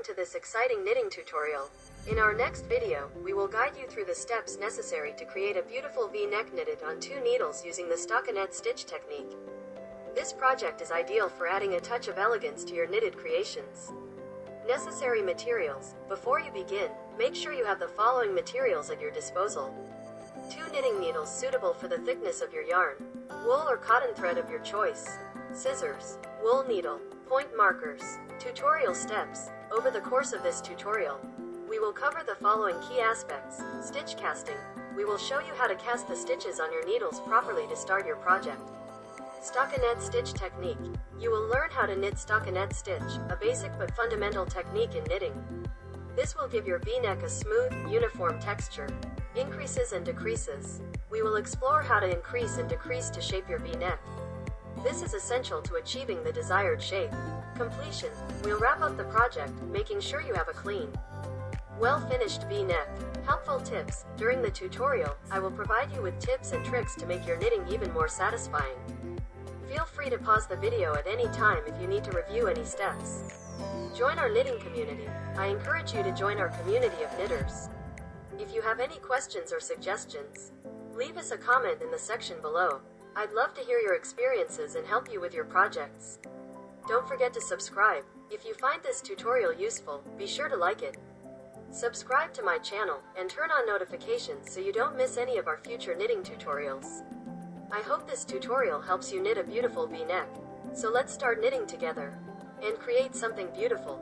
to this exciting knitting tutorial. In our next video, we will guide you through the steps necessary to create a beautiful V-neck knitted on 2 needles using the stockinette stitch technique. This project is ideal for adding a touch of elegance to your knitted creations. Necessary materials. Before you begin, make sure you have the following materials at your disposal. 2 knitting needles suitable for the thickness of your yarn, wool or cotton thread of your choice, scissors, wool needle, point markers. Tutorial steps. Over the course of this tutorial, we will cover the following key aspects. Stitch casting. We will show you how to cast the stitches on your needles properly to start your project. Stockinette stitch technique. You will learn how to knit stockinette stitch, a basic but fundamental technique in knitting. This will give your V-neck a smooth, uniform texture. Increases and decreases. We will explore how to increase and decrease to shape your V-neck. This is essential to achieving the desired shape. Completion. We'll wrap up the project, making sure you have a clean, well-finished V-neck. Helpful tips. During the tutorial, I will provide you with tips and tricks to make your knitting even more satisfying. Feel free to pause the video at any time if you need to review any steps. Join our knitting community. I encourage you to join our community of knitters. If you have any questions or suggestions, leave us a comment in the section below. I'd love to hear your experiences and help you with your projects. Don't forget to subscribe. If you find this tutorial useful, be sure to like it. Subscribe to my channel, and turn on notifications so you don't miss any of our future knitting tutorials. I hope this tutorial helps you knit a beautiful V-neck. So let's start knitting together and create something beautiful.